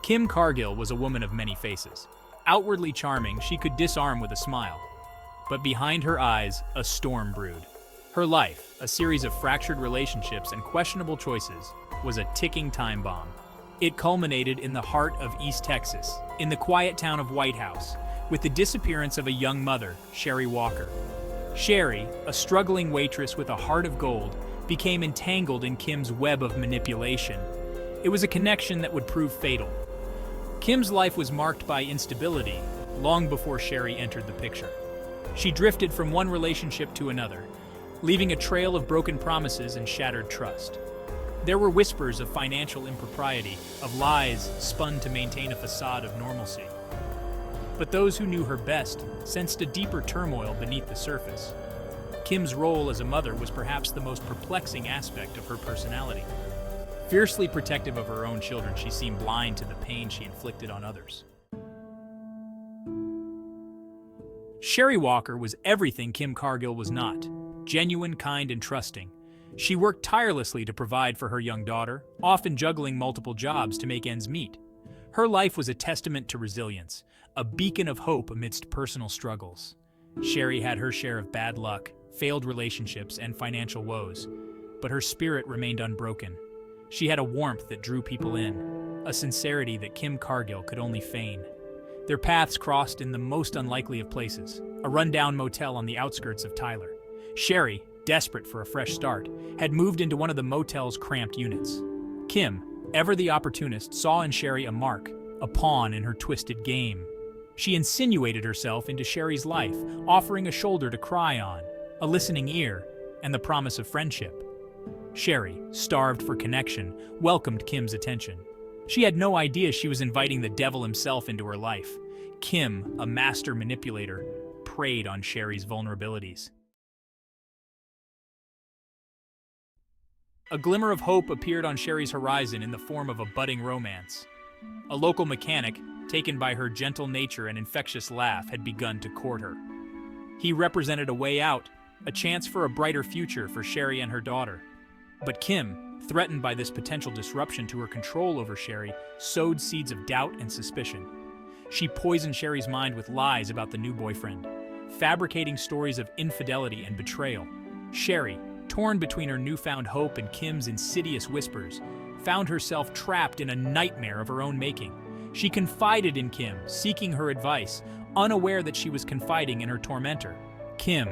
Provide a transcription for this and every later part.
Kim Cargill was a woman of many faces. Outwardly charming, she could disarm with a smile. But behind her eyes, a storm brewed. Her life, a series of fractured relationships and questionable choices, was a ticking time bomb. It culminated in the heart of East Texas, in the quiet town of White House, with the disappearance of a young mother, Sherry Walker. Sherry, a struggling waitress with a heart of gold, became entangled in Kim's web of manipulation. It was a connection that would prove fatal. Kim's life was marked by instability long before Sherry entered the picture. She drifted from one relationship to another, leaving a trail of broken promises and shattered trust. There were whispers of financial impropriety, of lies spun to maintain a facade of normalcy. But those who knew her best sensed a deeper turmoil beneath the surface. Kim's role as a mother was perhaps the most perplexing aspect of her personality. Fiercely protective of her own children, she seemed blind to the pain she inflicted on others. Sherry Walker was everything Kim Cargill was not: genuine, kind, and trusting. She worked tirelessly to provide for her young daughter, often juggling multiple jobs to make ends meet. Her life was a testament to resilience, a beacon of hope amidst personal struggles. Sherry had her share of bad luck, failed relationships, and financial woes, but her spirit remained unbroken. She had a warmth that drew people in, a sincerity that Kim Cargill could only feign. Their paths crossed in the most unlikely of places, a rundown motel on the outskirts of Tyler. Sherry, desperate for a fresh start, had moved into one of the motel's cramped units. Kim, ever the opportunist, saw in Sherry a mark, a pawn in her twisted game. She insinuated herself into Sherry's life, offering a shoulder to cry on, a listening ear, and the promise of friendship. Sherry, starved for connection, welcomed Kim's attention. She had no idea she was inviting the devil himself into her life. Kim, a master manipulator, preyed on Sherry's vulnerabilities. A glimmer of hope appeared on Sherry's horizon in the form of a budding romance. A local mechanic, taken by her gentle nature and infectious laugh, had begun to court her. He represented a way out, a chance for a brighter future for Sherry and her daughter. But Kim, threatened by this potential disruption to her control over Sherry, sowed seeds of doubt and suspicion. She poisoned Sherry's mind with lies about the new boyfriend, fabricating stories of infidelity and betrayal. Sherry, torn between her newfound hope and Kim's insidious whispers, found herself trapped in a nightmare of her own making. She confided in Kim, seeking her advice, unaware that she was confiding in her tormentor. Kim,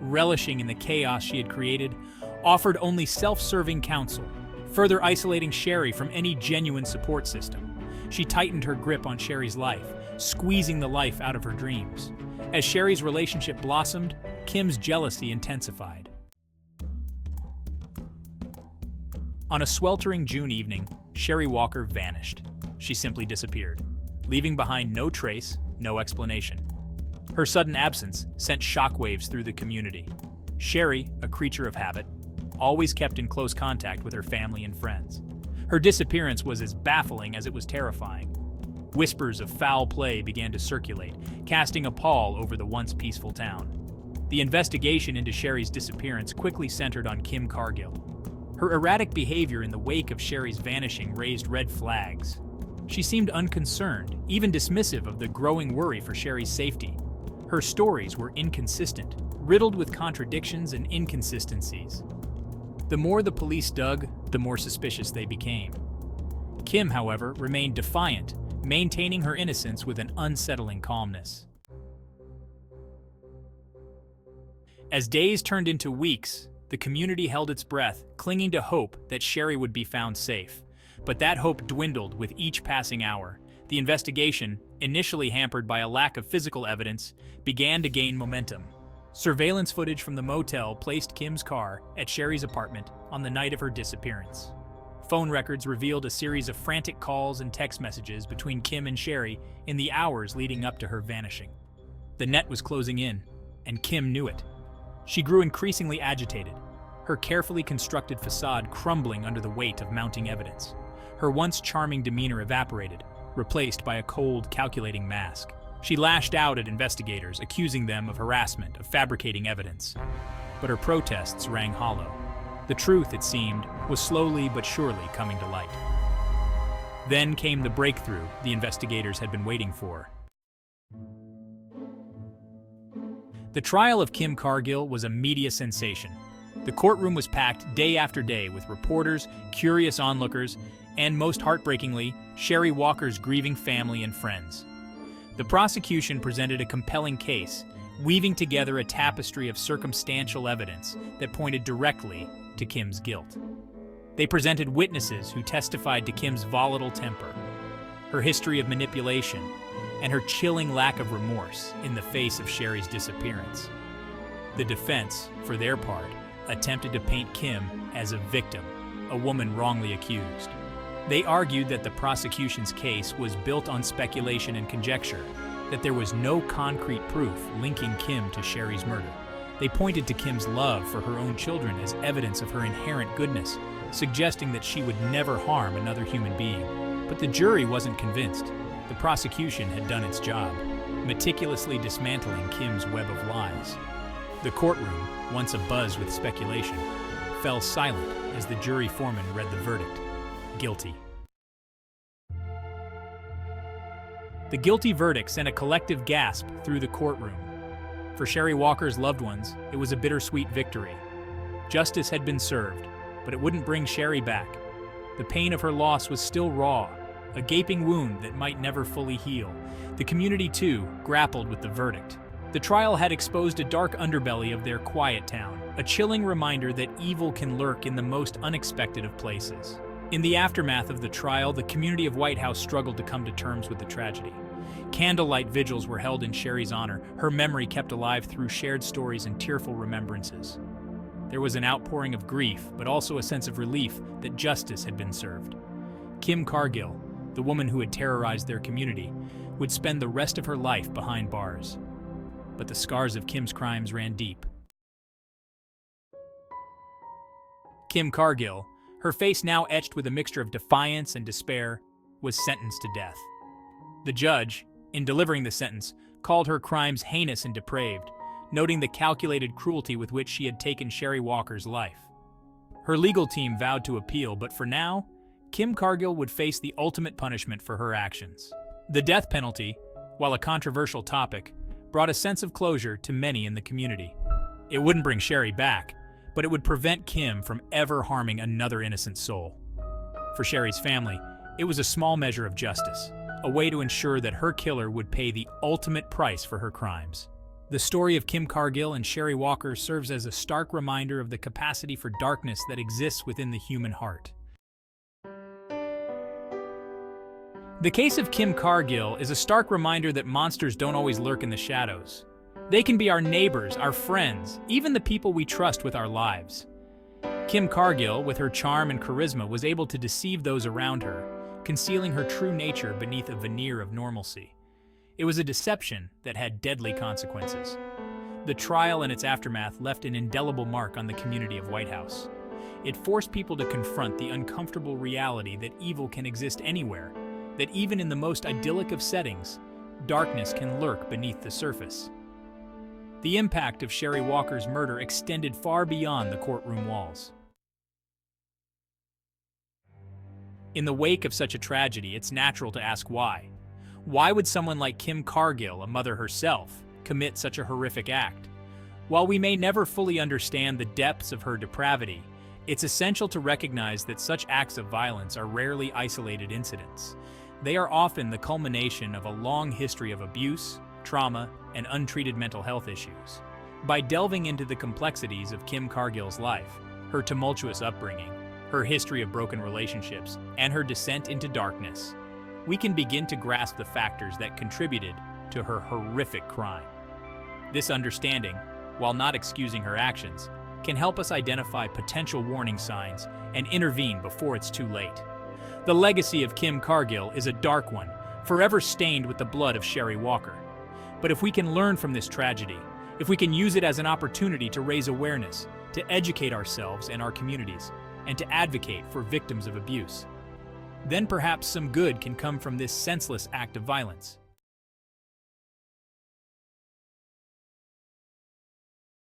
relishing in the chaos she had created, offered only self-serving counsel, further isolating Sherry from any genuine support system. She tightened her grip on Sherry's life, squeezing the life out of her dreams. As Sherry's relationship blossomed, Kim's jealousy intensified. On a sweltering June evening, Sherry Walker vanished. She simply disappeared, leaving behind no trace, no explanation. Her sudden absence sent shockwaves through the community. Sherry, a creature of habit, always kept in close contact with her family and friends. Her disappearance was as baffling as it was terrifying. Whispers of foul play began to circulate, casting a pall over the once peaceful town. The investigation into Sherry's disappearance quickly centered on Kim Cargill. Her erratic behavior in the wake of Sherry's vanishing raised red flags. She seemed unconcerned, even dismissive of the growing worry for Sherry's safety. Her stories were inconsistent, riddled with contradictions and inconsistencies. The more the police dug, the more suspicious they became. Kim, however, remained defiant, maintaining her innocence with an unsettling calmness. As days turned into weeks, the community held its breath, clinging to hope that Sherry would be found safe. But that hope dwindled with each passing hour. The investigation, initially hampered by a lack of physical evidence, began to gain momentum. Surveillance footage from the motel placed Kim's car at Sherry's apartment on the night of her disappearance. Phone records revealed a series of frantic calls and text messages between Kim and Sherry in the hours leading up to her vanishing. The net was closing in, and Kim knew it. She grew increasingly agitated, her carefully constructed facade crumbling under the weight of mounting evidence. Her once charming demeanor evaporated, replaced by a cold, calculating mask. She lashed out at investigators, accusing them of harassment, of fabricating evidence. But her protests rang hollow. The truth, it seemed, was slowly but surely coming to light. Then came the breakthrough the investigators had been waiting for. The trial of Kim Cargill was a media sensation. The courtroom was packed day after day with reporters, curious onlookers, and most heartbreakingly, Sherry Walker's grieving family and friends. The prosecution presented a compelling case, weaving together a tapestry of circumstantial evidence that pointed directly to Kim's guilt. They presented witnesses who testified to Kim's volatile temper, her history of manipulation, and her chilling lack of remorse in the face of Sherry's disappearance. The defense, for their part, attempted to paint Kim as a victim, a woman wrongly accused. They argued that the prosecution's case was built on speculation and conjecture, that there was no concrete proof linking Kim to Sherry's murder. They pointed to Kim's love for her own children as evidence of her inherent goodness, suggesting that she would never harm another human being. But the jury wasn't convinced. The prosecution had done its job, meticulously dismantling Kim's web of lies. The courtroom, once abuzz with speculation, fell silent as the jury foreman read the verdict: guilty. The guilty verdict sent a collective gasp through the courtroom. For Sherry Walker's loved ones, it was a bittersweet victory. Justice had been served, but it wouldn't bring Sherry back. The pain of her loss was still raw, a gaping wound that might never fully heal. The community, too, grappled with the verdict. The trial had exposed a dark underbelly of their quiet town, a chilling reminder that evil can lurk in the most unexpected of places. In the aftermath of the trial, the community of White House struggled to come to terms with the tragedy. Candlelight vigils were held in Sherry's honor, her memory kept alive through shared stories and tearful remembrances. There was an outpouring of grief, but also a sense of relief that justice had been served. Kim Cargill, the woman who had terrorized their community, would spend the rest of her life behind bars. But the scars of Kim's crimes ran deep. Kim Cargill, her face now etched with a mixture of defiance and despair, was sentenced to death. The judge, in delivering the sentence, called her crimes heinous and depraved, noting the calculated cruelty with which she had taken Sherry Walker's life. Her legal team vowed to appeal, but for now, Kim Cargill would face the ultimate punishment for her actions. The death penalty, while a controversial topic, brought a sense of closure to many in the community. It wouldn't bring Sherry back, but it would prevent Kim from ever harming another innocent soul. For Sherry's family, it was a small measure of justice, a way to ensure that her killer would pay the ultimate price for her crimes. The story of Kim Cargill and Sherry Walker serves as a stark reminder of the capacity for darkness that exists within the human heart. The case of Kim Cargill is a stark reminder that monsters don't always lurk in the shadows. They can be our neighbors, our friends, even the people we trust with our lives. Kim Cargill, with her charm and charisma, was able to deceive those around her, concealing her true nature beneath a veneer of normalcy. It was a deception that had deadly consequences. The trial and its aftermath left an indelible mark on the community of White House. It forced people to confront the uncomfortable reality that evil can exist anywhere, that even in the most idyllic of settings, darkness can lurk beneath the surface. The impact of Sherry Walker's murder extended far beyond the courtroom walls. In the wake of such a tragedy, it's natural to ask why. Why would someone like Kim Cargill, a mother herself, commit such a horrific act? While we may never fully understand the depths of her depravity, it's essential to recognize that such acts of violence are rarely isolated incidents. They are often the culmination of a long history of abuse, trauma, and untreated mental health issues. By delving into the complexities of Kim Cargill's life, her tumultuous upbringing, her history of broken relationships, and her descent into darkness, we can begin to grasp the factors that contributed to her horrific crime. This understanding, while not excusing her actions, can help us identify potential warning signs and intervene before it's too late. The legacy of Kim Cargill is a dark one, forever stained with the blood of Sherry Walker. But if we can learn from this tragedy, if we can use it as an opportunity to raise awareness, to educate ourselves and our communities, and to advocate for victims of abuse, then perhaps some good can come from this senseless act of violence.